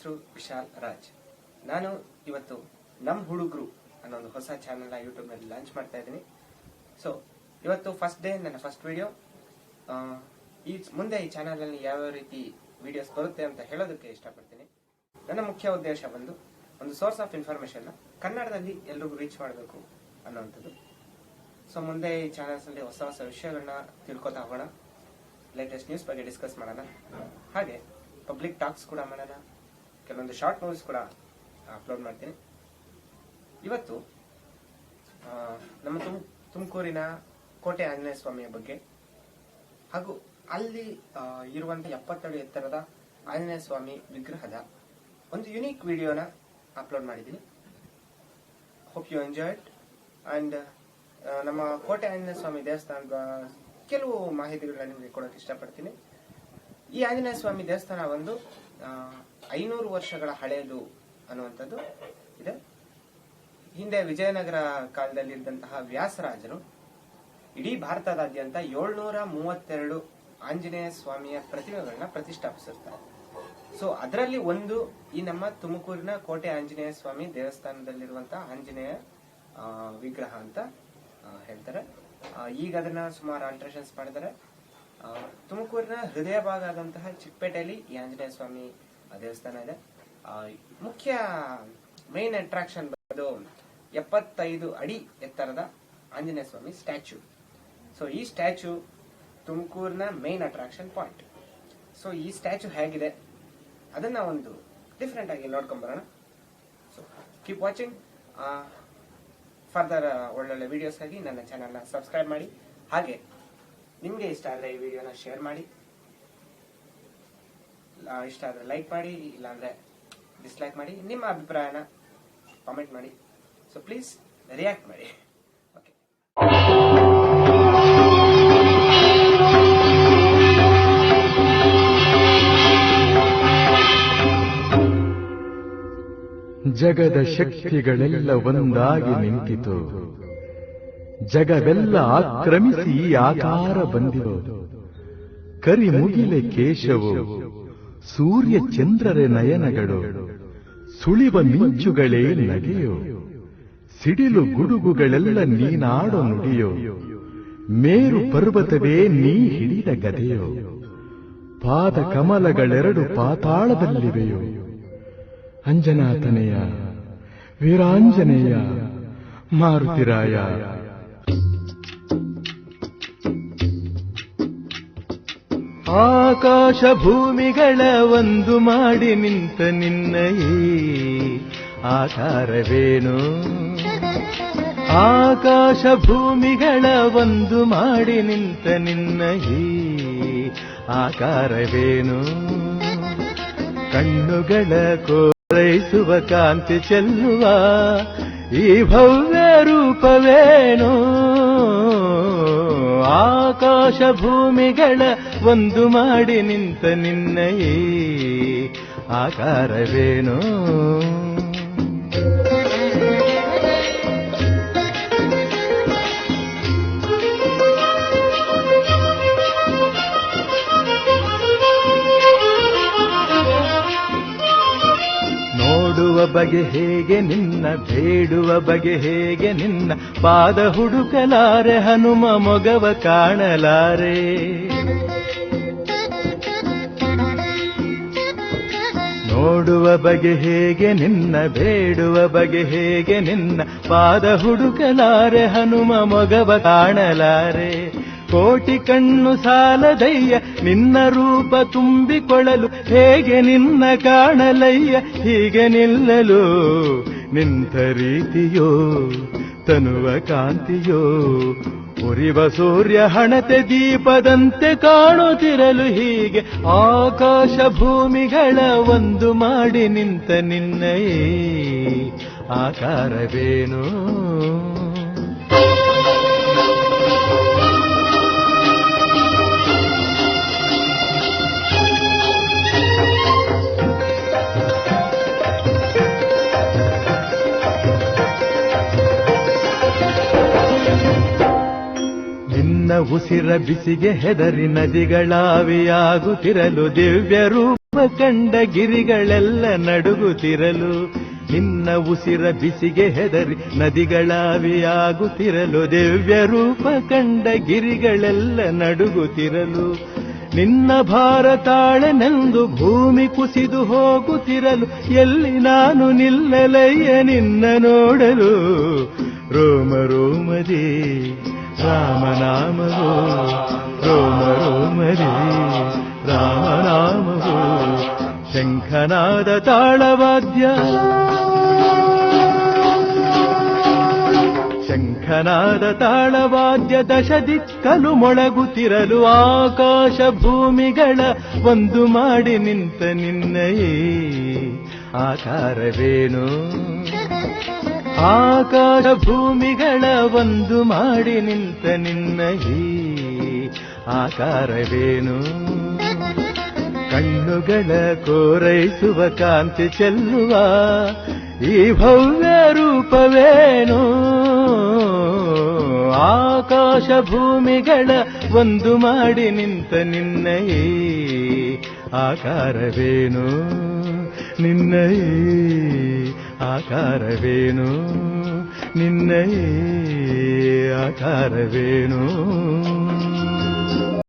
ಹೆಸರು ವಿಶಾಲ್ ರಾಜ್. ನಾನು ಇವತ್ತು ನಮ್ ಹುಡುಗರು ಅನ್ನೋ ಒಂದು ಹೊಸ ಚಾನೆಲ್ ಯೂಟ್ಯೂಬ್ ನಲ್ಲಿ ಲಾಂಚ್ ಮಾಡ್ತಾ ಇದ್ದೀನಿ. ಸೊ ಇವತ್ತು ಫಸ್ಟ್ ಡೇ, ನನ್ನ ಫಸ್ಟ್ ವಿಡಿಯೋ. ಮುಂದೆ ಈ ಚಾನೆಲ್ ಅಲ್ಲಿ ಯಾವ ರೀತಿ ವಿಡಿಯೋಸ್ ಬರುತ್ತೆ ಅಂತ ಹೇಳೋದಕ್ಕೆ ಇಷ್ಟಪಡ್ತೀನಿ. ನನ್ನ ಮುಖ್ಯ ಉದ್ದೇಶ ಒಂದು ಸೋರ್ಸ್ ಆಫ್ ಇನ್ಫಾರ್ಮೇಶನ್ ಕನ್ನಡದಲ್ಲಿ ಎಲ್ರಿಗೂ ರೀಚ್ ಮಾಡಬೇಕು ಅನ್ನೋವಂಥದ್ದು. ಸೊ ಮುಂದೆ ಈ ಚಾನೆಲ್ಸ್ ಅಲ್ಲಿ ಹೊಸ ಹೊಸ ವಿಷಯಗಳನ್ನ ತಿಳ್ಕೊತಾ ಹೋಗೋಣ, ಲೇಟೆಸ್ಟ್ ನ್ಯೂಸ್ ಬಗ್ಗೆ ಡಿಸ್ಕಸ್ ಮಾಡೋಣ, ಹಾಗೆ ಪಬ್ಲಿಕ್ ಟಾಕ್ಸ್ ಕೂಡ ಮಾಡೋಣ, ಕೆಲವೊಂದು ಶಾರ್ಟ್ ಮೂವೀಸ್ ಕೂಡ ಅಪ್ಲೋಡ್ ಮಾಡ್ತೀನಿ. ಇವತ್ತು ನಮ್ಮ ತುಮಕೂರಿನ ಕೋಟೆ ಆಂಜನೇಯ ಸ್ವಾಮಿಯ ಬಗ್ಗೆ ಹಾಗೂ ಅಲ್ಲಿ ಇರುವಂತಹ 70 ಅಡಿ ಎತ್ತರದ ಆಂಜನೇಯ ಸ್ವಾಮಿ ವಿಗ್ರಹದ ಒಂದು ಯುನೀಕ್ ವಿಡಿಯೋನ ಅಪ್ಲೋಡ್ ಮಾಡಿದ್ದೀನಿ. Hope you enjoy it. And ನಮ್ಮ ಕೋಟೆ ಆಂಜನೇಯ ಸ್ವಾಮಿ ದೇವಸ್ಥಾನದ ಕೆಲವು ಮಾಹಿತಿಗಳನ್ನ ನಿಮಗೆ ಕೊಡೋಕೆ ಇಷ್ಟಪಡ್ತೀನಿ. ಈ ಆಂಜನೇಯ ಸ್ವಾಮಿ ದೇವಸ್ಥಾನ 500 ವರ್ಷಗಳ ಹಳೆಯದು ಅನ್ನುವಂಥದ್ದು ಇದೆ. ಹಿಂದೆ ವಿಜಯನಗರ ಕಾಲದಲ್ಲಿದ್ದಂತಹ ವ್ಯಾಸರಾಜರು ಇಡೀ ಭಾರತದಾದ್ಯಂತ 732 ಆಂಜನೇಯ ಸ್ವಾಮಿಯ ಪ್ರತಿಮೆಗಳನ್ನ ಪ್ರತಿಷ್ಠಾಪಿಸಿರ್ತಾರೆ. ಸೊ ಅದರಲ್ಲಿ ಒಂದು ಈ ನಮ್ಮ ತುಮಕೂರಿನ ಕೋಟೆ ಆಂಜನೇಯ ಸ್ವಾಮಿ ದೇವಸ್ಥಾನದಲ್ಲಿರುವಂತಹ ಆಂಜನೇಯ ವಿಗ್ರಹ ಅಂತ ಹೇಳ್ತಾರೆ. ಈಗ ಅದನ್ನ ಸುಮಾರು ಆಲ್ಟ್ರೇಷನ್ಸ್ ಮಾಡಿದ್ದಾರೆ. ತುಮಕೂರಿನ ಹೃದಯ ಭಾಗ ಆದಂತಹ ಚಿಕ್ಕಪೇಟೆಯಲ್ಲಿ ಈ ಆಂಜನೇಯ ಸ್ವಾಮಿ ದೇವಸ್ಥಾನ ಇದೆ. ಮುಖ್ಯ ಮೈನ್ ಅಟ್ರಾಕ್ಷನ್ 75 ಅಡಿ ಎತ್ತರದ ಆಂಜನೇಯ ಸ್ವಾಮಿ ಸ್ಟ್ಯಾಚ್ಯೂ. ಸೊ ಈ ಸ್ಟ್ಯಾಚ್ಯೂ ತುಮಕೂರಿನ ಮೈನ್ ಅಟ್ರಾಕ್ಷನ್ ಪಾಯಿಂಟ್. ಸೊ ಈ ಸ್ಟ್ಯಾಚ್ಯೂ ಹೇಗಿದೆ ಅದನ್ನ ಒಂದು ಡಿಫ್ರೆಂಟ್ ಆಗಿ ನೋಡ್ಕೊಂಡ್ ಬರೋಣ. So keep watching. ಫರ್ದರ್ ಒಳ್ಳೊಳ್ಳೆ ವಿಡಿಯೋಸ್ಗಾಗಿ ನನ್ನ ಚಾನೆಲ್ನ ಸಬ್ಸ್ಕ್ರೈಬ್ ಮಾಡಿ. ಹಾಗೆ ನಿಮ್ಗೆ ಇಷ್ಟ ಆದ್ರೆ ಈ ವಿಡಿಯೋನ ಶೇರ್ ಮಾಡಿ, ಇಷ್ಟ ಆದ್ರೆ ಲೈಕ್ ಮಾಡಿ, ಇಲ್ಲಾಂದ್ರೆ ಡಿಸ್ಲೈಕ್ ಮಾಡಿ. ನಿಮ್ಮ ಅಭಿಪ್ರಾಯನ ಕಾಮೆಂಟ್ ಮಾಡಿ. ಸೊ ಪ್ಲೀಸ್ ರಿಯಾಕ್ಟ್ ಮಾಡಿ. ಓಕೆ, ಜಗದ ಶಕ್ತಿಗಳೆಲ್ಲ ಒಂದಾಗಿ ನಿಂತಿತು, ಜಗವೆಲ್ಲ ಆಕ್ರಮಿಸಿ ಆಕಾರ ಬಂದಿರೋ, ಕರಿಮುಗಿಲೆ ಕೇಶವು, ಸೂರ್ಯ ಚಂದ್ರರೆ ನಯನಗಳು, ಸುಳಿವ ಮಿಂಚುಗಳೇ ನಗೆಯೋ, ಸಿಡಿಲು ಗುಡುಗುಗಳೆಲ್ಲ ನೀನಾಡೋ ನುಡಿಯೋ, ಮೇರು ಪರ್ವತವೇ ನೀ ಹಿಡಿದ ಗದೆಯೋ, ಪಾದ ಕಮಲಗಳೆರಡು ಪಾತಾಳದಲ್ಲಿವೆಯೋ, ಅಂಜನಾತನೆಯ ವೀರಾಂಜನೇಯ ಮಾರುತಿರಾಯ. ಆಕಾಶ ಭೂಮಿಗಳ ಒಂದು ಮಾಡಿ ನಿಂತ ನಿನ್ನ ಈ ಆಕಾರವೇನು, ಆಕಾಶ ಭೂಮಿಗಳ ಒಂದು ಮಾಡಿ ನಿಂತ ನಿನ್ನ ಈ ಆಕಾರವೇನು, ಕಣ್ಣುಗಳ ಕೋರೈಸುವ ಕಾಂತಿ ಚೆಲ್ಲುವ ಈ ಭವ್ಯ ರೂಪವೇನು, ಆಕಾಶ ಭೂಮಿಗಳ ಒಂದು ಮಾಡಿ ನಿಂತ ನಿನ್ನ ಈ ಆಕಾರವೇನು. ನೋಡುವ ಬಗೆ ಹೇಗೆ ನಿನ್ನ, ಬೇಡುವ ಬಗೆ ಹೇಗೆ ನಿನ್ನ, ಪಾದ ಹುಡುಕಲಾರೆ ಹನುಮ ಮೊಗವ ಕಾಣಲಾರೆ. ನೋಡುವ ಬಗೆ ಹೇಗೆ ನಿನ್ನ, ಬೇಡುವ ಬಗೆ ಹೇಗೆ ನಿನ್ನ, ಪಾದ ಹುಡುಕಲಾರೆ ಹನುಮ ಮೊಗವ ಕಾಣಲಾರೆ. ಕೋಟಿ ಕಣ್ಣು ಸಾಲದಯ್ಯ ನಿನ್ನ ರೂಪ ತುಂಬಿಕೊಳ್ಳಲು, ಹೇಗೆ ನಿನ್ನ ಕಾಣಲಯ್ಯ ಹೀಗೆ ನಿಲ್ಲಲು, ನಿಂತ ರೀತಿಯೋ ತನುವ ಕಾಂತಿಯೋ, ಉರಿವ ಸೂರ್ಯ ಹಣತೆ ದೀಪದಂತೆ ಕಾಣುತ್ತಿರಲು, ಹೀಗೆ ಆಕಾಶ ಭೂಮಿಗಳ ಒಂದು ಮಾಡಿ ನಿಂತ ನಿನ್ನ ಈ ಆಕಾರವೇನು. ನಿನ್ನ ಉಸಿರ ಬಿಸಿಗೆ ಹೆದರಿ ನದಿಗಳಾವಿಯಾಗುತ್ತಿರಲು, ದಿವ್ಯ ರೂಪ ಕಂಡ ಗಿರಿಗಳೆಲ್ಲ ನಡುಗುತ್ತಿರಲು, ನಿನ್ನ ಉಸಿರ ಬಿಸಿಗೆ ಹೆದರಿ ನದಿಗಳಾವಿಯಾಗುತ್ತಿರಲು, ದಿವ್ಯ ರೂಪ ಕಂಡ ಗಿರಿಗಳೆಲ್ಲ ನಡುಗುತ್ತಿರಲು, ನಿನ್ನ ಭಾರ ತಾಳೆನೆಂದು ಭೂಮಿ ಕುಸಿದು ಹೋಗುತ್ತಿರಲು, ಎಲ್ಲಿ ನಾನು ನಿಲ್ಲಲಯ್ಯ ನಿನ್ನ ನೋಡಲು. ರೋಮ ರೋಮದಿ ರಾಮನಾಮವೋ, ರೋಮ ರೋಮದಿ ರಾಮನಾಮವೋ, ಶಂಖನಾದ ತಾಳವಾದ್ಯ, ಶಂಖನಾದ ತಾಳವಾದ್ಯ ದಶ ದಿಕ್ಕಲು ಮೊಳಗುತ್ತಿರಲು, ಆಕಾಶ ಭೂಮಿಗಳ ಒಂದು ಮಾಡಿ ನಿಂತ ನಿನ್ನಯೇ ಆಕಾರವೇನು, ಆಕಾಶ ಭೂಮಿಗಳ ಒಂದು ಮಾಡಿ ನಿಂತ ನಿನ್ನಯೇ ಆಕಾರವೇನು. ಕಣ್ಣುಗಳ ಕೋರೈಸುವ ಕಾಂತಿ ಚೆಲ್ಲುವ ಈ ಭವ್ಯ ರೂಪವೇನು, ಆಕಾಶ ಭೂಮಿಗಳ ಒಂದು ಮಾಡಿ ನಿಂತ ನಿನ್ನಯೇ ಆಕಾರವೇನು, ನಿನ್ನಯೇ ಆಕಾರವೇನು, ನಿನ್ನಯೇ ಆಕಾರವೇನು.